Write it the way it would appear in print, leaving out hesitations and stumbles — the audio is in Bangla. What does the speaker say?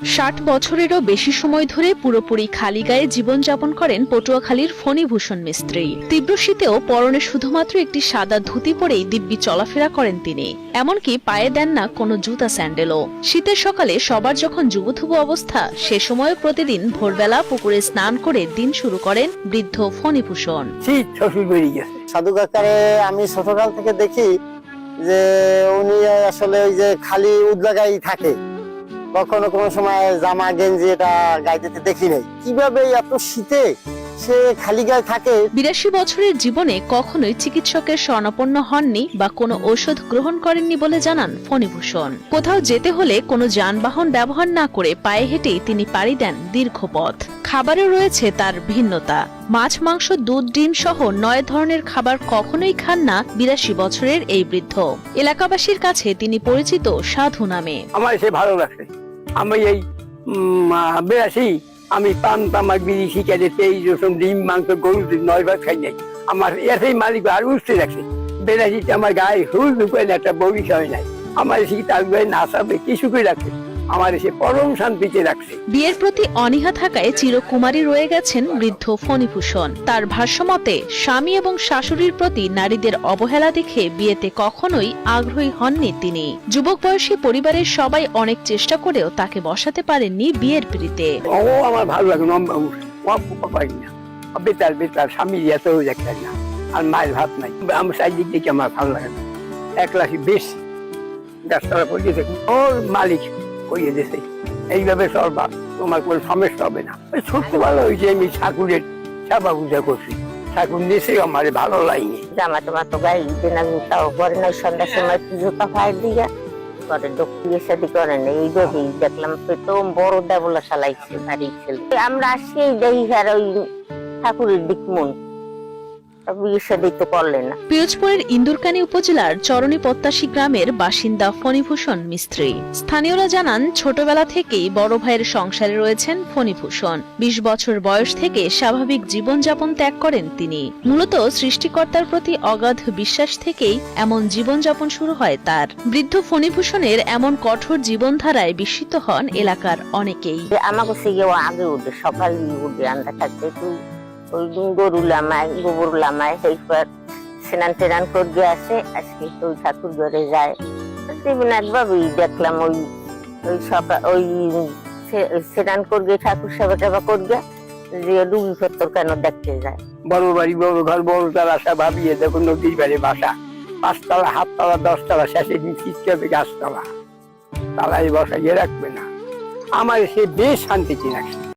60 বছরেরও বেশি সময় ধরে পুরোপুরি খালি গায়ে জীবনযাপন করেন পটুয়াখালীর ফণীভূষণ মিস্ত্রি। তীব্র শীতেও পরনে শুধুমাত্র একটি সাদা ধুতি পরেই দিব্যি চলাফেরা করেন তিনি। এমনকি পায়ে দেন না কোনো জুতা স্যান্ডেলও। শীতের সকালে সবার যখন যুবথুবু অবস্থা, সে সময় প্রতিদিন ভোরবেলা পুকুরে স্নান করে দিন শুরু করেন বৃদ্ধ ফণীভূষণ। সাধু কাকারে আমি ছোটকাল থেকে দেখি যে উনি আসলে ওই যে খালি উদ্লাগাই থাকে, কখনো কোনো সময় জামা গেঞ্জি এটা গাইতে দেখি নাই। কিভাবে এত শীতে সে খালি গায়ে থাকে? 82 বছরের জীবনে কখনোই চিকিৎসকের শরণাপন্ন হননি বা কোনো ঔষধ গ্রহণ করেননি বলে জানান ফণীভূষণ। কোথাও যেতে হলে কোনো যানবাহন ব্যবহার না করে পায়ে হেঁটেই তিনি পাড়ি দেন দীর্ঘ পথ। খাবারে রয়েছে তার ভিন্নতা। মাছ, মাংস, দুধ, ডিম সহ 9 ধরনের খাবার কখনোই খান না 82 বছরের এই বৃদ্ধ। এলাকাবাসীর কাছে তিনি পরিচিত সাধু নামে। আমার সে ভালো লাগছে। আমি এই 82 আমি পান তামাক বিড়ি সিগারেট এই রকম ডিম মাংস গরু 9 ভাগ খাই নাই। আমার এসেই মালিক আর উঠতে রাখছে। 82 আমার গায়ে হুল ঢুকায় না, একটা বড়ি খাওয়াই নাই। আমার সে তার গায়ে নাচাবে কিছু করে রাখছে, আমার এসে পরম শান্তিতে রাখছে। বিয়ের প্রতি অনীহা থাকায় চিরকুমারী রয়ে গেছেন বৃদ্ধ ফণীভূষণ। তার ভাষ্যমতে স্বামী এবং শাশুড়ির প্রতি নারীদের অবহেলা দেখে বিয়েতে কখনোই আগ্রহী হননি তিনি। যুবক বয়সী পরিবারের সবাই অনেক চেষ্টা করেও তাকে বসাতে পারেননি বিয়ের পিঁড়িতে। ও আমার ভালো লাগে না, পারি না। বেতার বেতার স্বামী এত দেখতেন না, আর মায়ের ভাত নাই। আমার চারিদিক দেখে আমার ভালো লাগে না। 1 লাখ বেশি গাছতলা করিয়ে দেখুন, ওর মালিক করিয়ে দিয়েছে। এইভাবে চলবা, তোমার কোনো সমস্যা হবে না। ছোট্ট ভালো হয়েছে, আমি ঠাকুরের সেবা পূজা করছি, ঠাকুর নিচে আমার ভালো লাগেনি। জামা তোমার তো গায়ে দিন আমি তাও করে না, সন্ধ্যার সময় পুজোটা পায়ে দিয়ে করে বিয়ে শাদী করে না। এই দেখি দেখলাম তো বড় দেবলা চালাইছে বাড়ির ছেলে। আমরা আসি দেখি আর ওই ঠাকুরের দিক মন পিরোজপুরের ইন্দুরকানী উপজেলার চরণী পত্তাশী গ্রামের বাসিন্দা ফণীভূষণ মিস্ত্রি। স্থানীয়রা জানান, ছোটবেলা থেকেই বড় ভাইয়ের সংসারে রয়েছেন ফণীভূষণ। 20 বছর বয়স থেকে স্বাভাবিক জীবনযাপন ত্যাগ করেন তিনি। মূলত সৃষ্টিকর্তার প্রতি অগাধ বিশ্বাস থেকেই এমন জীবনযাপন শুরু হয় তার। বৃদ্ধ ফণীভূষণের এমন কঠোর জীবনধারায় বিস্মিত হন এলাকার অনেকেই। আমাকে আগে উঠে সকাল উঠে আন্দা থাকতে ওই গরু লামায় গোবর লামায় সেইবার স্নান টেনান করে আসে, আজকে ওই ঠাকুর ঘরে যায়। একভাবেই দেখলাম ওই ওই সকাল ওই স্নান করে ঠাকুর সেবা টেবা করে যে ডুবি ফেরতর কেন দেখতে যায়। বড় বাড়ি, বড় ঘর, বড় তালা সব ভাবিয়ে দেখুন নদীর বাড়ি বাসা, 5 তলা, 7 তলা, 10 তলা, শেষে ফিরতে হবে গাছতলা, তালায় বসাইয়ে রাখবে না। আমার সে বেশ শান্তিতে রাখছে।